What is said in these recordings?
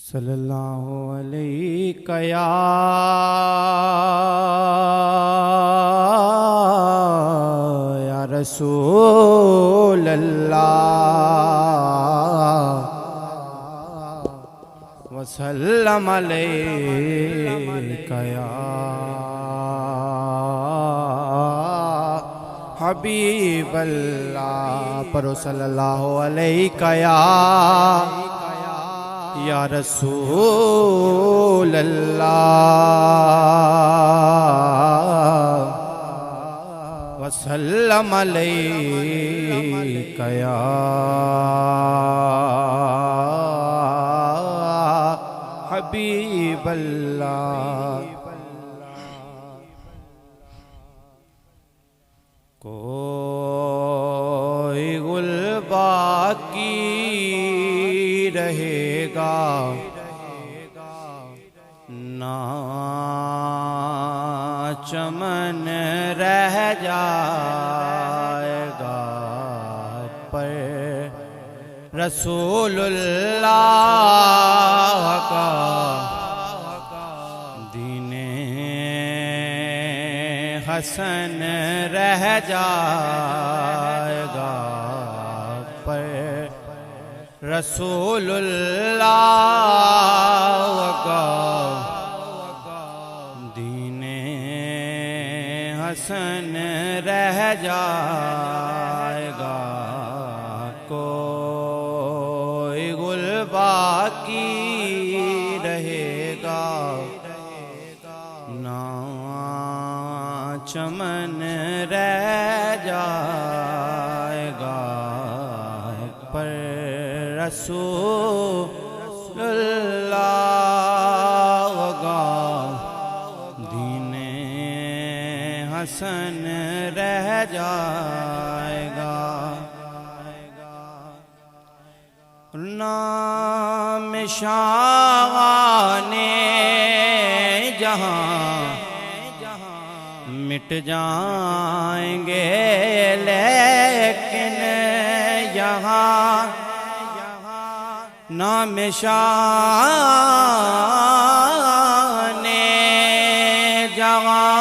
सल्लल्लाहु अलैहि या रसूल अल्लाह वसल्लम अलैका या हबीब अल्लाह। परो सल्लल्लाहु अलैका या रसूल अल्लाह वसल्लम अलैका या हबीब अल्लाह। कोई गुल बाकी रहेगा ना चमन रह जाएगा, पर रसूलुल्लाह का दीने हसन रह जाएगा, पर रसूलुल्लाह का दीने हसन रह जाएगा। कोई गुल बाकी रहेगा ना चमन रह जाएगा, पर रसूलुल्लाह का दीने हसन रह जाएगा। नाम शाने जहां मिट जाएंगे, लेकिन यहाँ नाम शाने जहाँ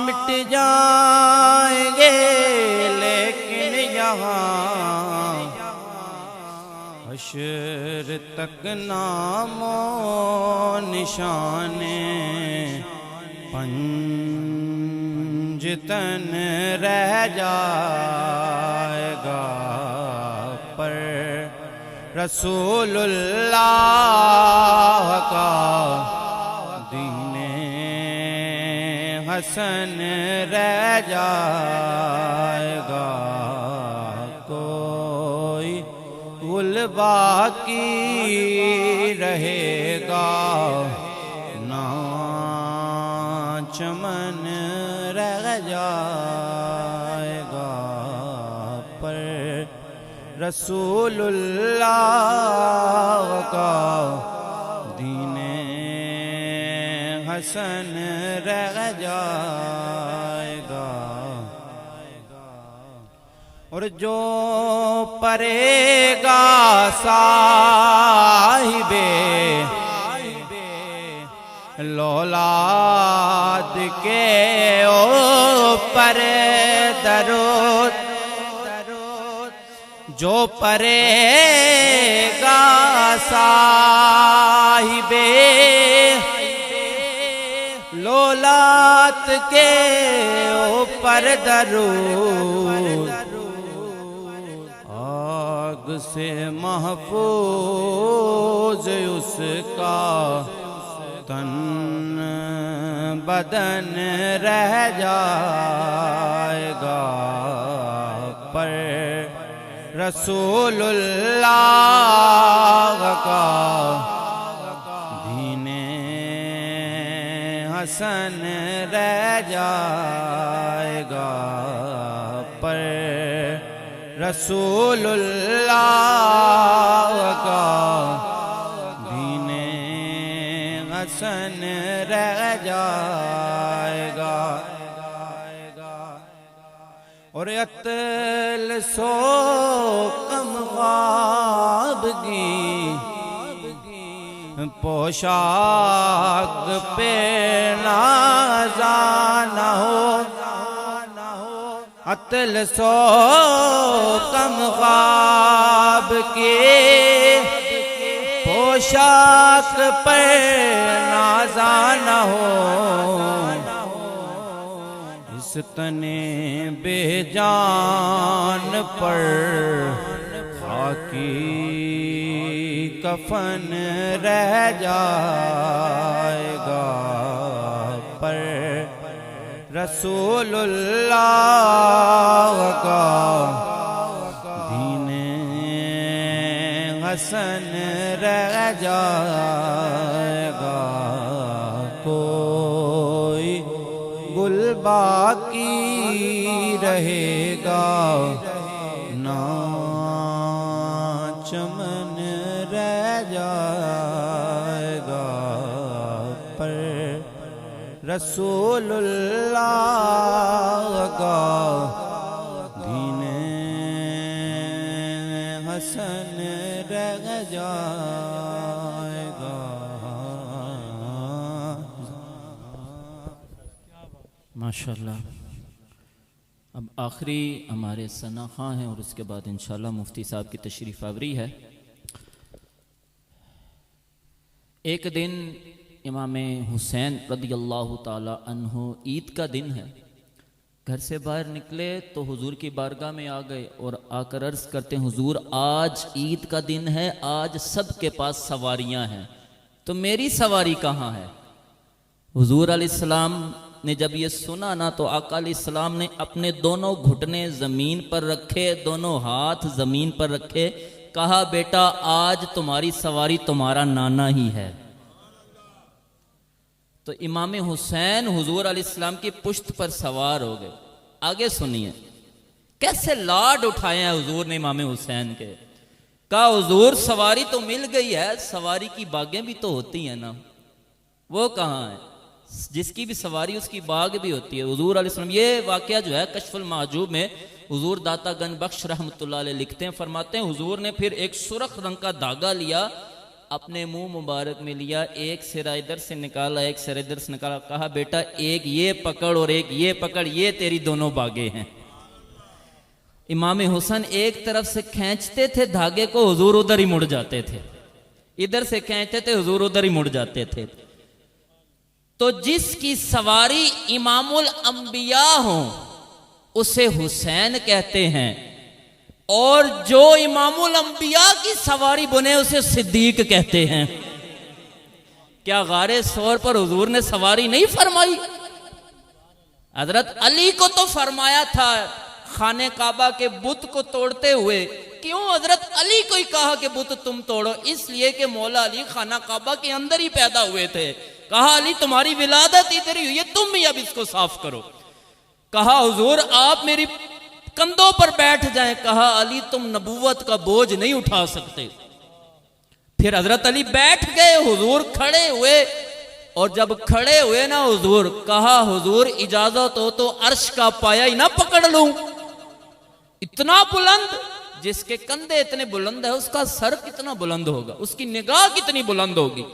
मिट जाएंगे, लेकिन यहाँ हश्र तक नामो निशाने पंजतन रह जाएगा, पर रसूलुल्लाह का दीने हसन रह जाएगा। कोई गुल बाकी रहेगा ना चमन रह जाएगा, पर रसूलुल्लाह का दीने हसन रह जाएगा। और जो परेगा साहिबे लौलाद के ऊपर दरूद, जो परेगा साहिबे लौलाद के ऊपर दरूद, आग से महफूज उसका तन बदन रह जाएगा, पर रसूलुल्लाह का दीने हसन रह जाएगा, पर रसूलुल्लाह का दीने हसन रह जाएगा। और अतल सो कम ख्वाबगी पोशाक पे नाज़ाना हो, अतल सो कम ख्वाब के पोशाक पे नाज़ाना हो। इस तने बेजान पर खाकी कफन रह जाएगा, पर रसूलुल्लाह का दीने हसन रह जाएगा। कोई गुल बाकी रहेगा ना चमन रह जाएगा, पर रसूलुल्लाह का दीने हसन रह जाएगा। माशाअल्लाह। अब आखिरी हमारे सना खां हैं और उसके बाद इंशाअल्लाह मुफ्ती साहब की तशरीफ़ आवरी है। एक दिन इमाम हुसैन रदियल्लाहु ताला अन्हु, ईद का दिन है, घर से बाहर निकले तो हुजूर की बारगाह में आ गए और आकर अर्ज़ करते हैं, हुजूर आज ईद का दिन है, आज सबके पास सवारियां हैं, तो मेरी सवारी कहाँ है? हुजूर अलैहिस्सलाम ने जब ये सुना ना तो आका अलैहिस्सलाम ने अपने दोनों घुटने ज़मीन पर रखे, दोनों हाथ ज़मीन पर रखे, कहा बेटा आज तुम्हारी सवारी तुम्हारा नाना ही है। तो इमाम हुसैन हुजूर अलैहिस्सलाम की पुश्त पर सवार हो गए। आगे सुनिए कैसे लाड उठाए हैं हुजूर ने इमाम हुसैन के। कहा हुजूर सवारी तो मिल गई है, सवारी की बागें भी तो होती हैं ना, वो कहाँ है? जिसकी भी सवारी उसकी बाग भी होती है। हुजूर अलैहिस्सलाम, ये वाकया जो है कश्फुल महजूब में हुजूर दाता गन बख्श रहमतुल्लाह अलैह लिखते हैं, फरमाते हैं हुजूर ने फिर एक सुर्ख रंग का धागा लिया, अपने मुंह मुबारक में लिया, एक सिरा इधर से निकाला एक सिरा इधर से निकाला, कहा बेटा एक ये पकड़ और एक ये पकड़, ये तेरी दोनों बागें हैं। इमाम हुसैन एक तरफ से खींचते थे धागे को, हुजूर उधर ही मुड़ जाते थे, इधर से खींचते थे हुजूर उधर ही मुड़ जाते थे। तो जिसकी सवारी इमामुल अंबिया हो उसे हुसैन कहते हैं, और जो इमामुल अंबिया की सवारी बने उसे सिद्दीक कहते हैं। क्या गारे सौर पर हुजूर ने सवारी नहीं फरमाई? हजरत अली को तो फरमाया था खाने काबा के बुत को तोड़ते हुए, क्यों हजरत अली को ही कहा कि बुत तुम तोड़ो? इसलिए कि मौला अली खाना काबा के अंदर ही पैदा हुए थे। कहा अली तुम्हारी विलादत इधर ही हुई है, तुम भी अब इसको साफ करो। कहा हुजूर आप मेरी कंधों पर बैठ जाएं। कहा अली तुम नबूवत का बोझ नहीं उठा सकते। फिर हजरत अली बैठ गए, हुजूर खड़े हुए, और जब खड़े हुए ना हुजूर, कहा हुजूर इजाजत हो तो अर्श का पाया ही ना पकड़ लूं। इतना बुलंद, जिसके कंधे इतने बुलंद है उसका सर कितना बुलंद होगा, उसकी निगाह कितनी बुलंद होगी।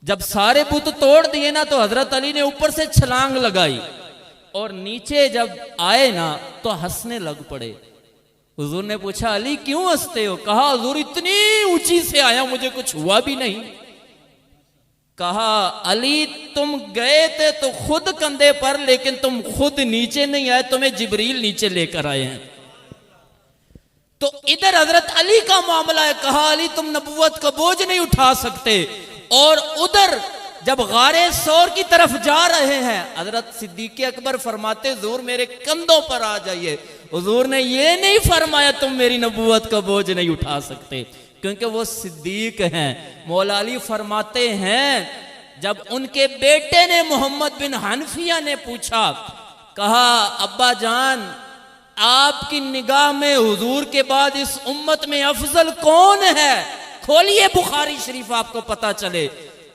जब सारे बुत तोड़ दिए ना तो हजरत अली ने ऊपर से छलांग लगाई और नीचे जब आए ना तो हंसने लग पड़े। हुजूर ने पूछा अली क्यों हंसते हो? कहा हुजूर इतनी ऊंची से आया मुझे कुछ हुआ भी नहीं। कहा अली तुम गए थे तो खुद कंधे पर, लेकिन तुम खुद नीचे नहीं आए, तुम्हें जिब्रील नीचे लेकर आए हैं। तो इधर हजरत अली का मामला है। कहा अली तुम नबूवत का बोझ नहीं उठा सकते। और उधर जब गारे सौर की तरफ जा रहे हैं, हजरत सिद्दीक अकबर फरमाते हुजूर मेरे कंधों पर आ जाइए। हुजूर ने ये नहीं फरमाया तुम मेरी नबूवत का बोझ नहीं उठा सकते, क्योंकि वो सिद्दीक हैं। मौला अली फरमाते हैं जब उनके बेटे ने मोहम्मद बिन हनफिया ने पूछा, कहा अब्बा जान आपकी निगाह में हुजूर के बाद इस उम्मत में अफजल कौन है? खोलिए बुखारी शरीफ आपको पता चले।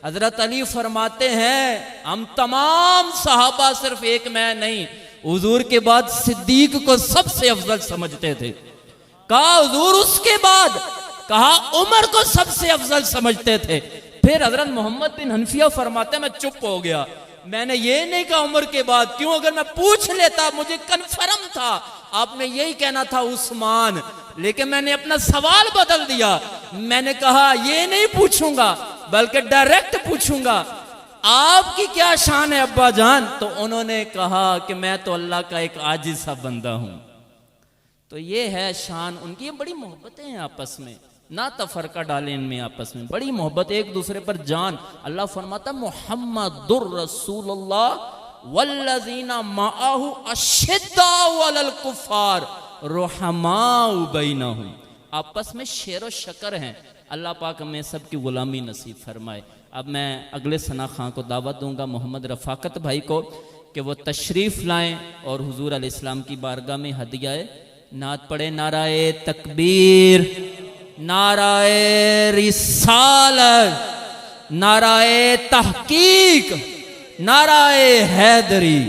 हजरत अली फरमाते हैं हम तमाम सहाबा, सिर्फ एक मैं नहीं, हुजूर के बाद सिद्दीक को सबसे अफजल समझते थे। कहा हुजूर उसके बाद? कहा उमर को सबसे अफजल समझते थे। फिर हजरत मोहम्मद बिन हनफिया फरमाते मैं चुप हो गया, मैंने ये नहीं कहा उमर के बाद, क्यों, अगर मैं पूछ लेता मुझे कन्फर्म था आपने यही कहना था उस्मान, लेकिन मैंने अपना सवाल बदल दिया, मैंने कहा ये नहीं पूछूंगा बल्कि डायरेक्ट पूछूंगा आपकी क्या शान है अब्बा जान। तो उन्होंने कहा कि मैं तो अल्लाह का एक आजिज सा बंदा हूं। तो ये है शान उनकी। ये बड़ी मोहब्बतें हैं आपस में, ना तफरका डालें इनमें, आपस में बड़ी मोहब्बत, एक दूसरे पर जान। अल्लाह फरमाता मुहम्मदुर रसूलुल्लाह वल्लज़ीना माअहु अशिद्दाउ अलल कुफ्फार रुहमाउ बैनहुम। आपस में शेर व शकर हैं। अल्लाह पाक हमें सबकी गुलामी नसीब फरमाए। अब मैं अगले सना खां को दावत दूंगा, मोहम्मद रफाकत भाई को, कि वो तशरीफ़ लाएं और हुजूर अलैहिस्सलाम की बारगाह में हदियाए नात पढ़े। नाराए तकबीर, नाराए रिसालत, नाराए तहकीक, नाराए हैदरी।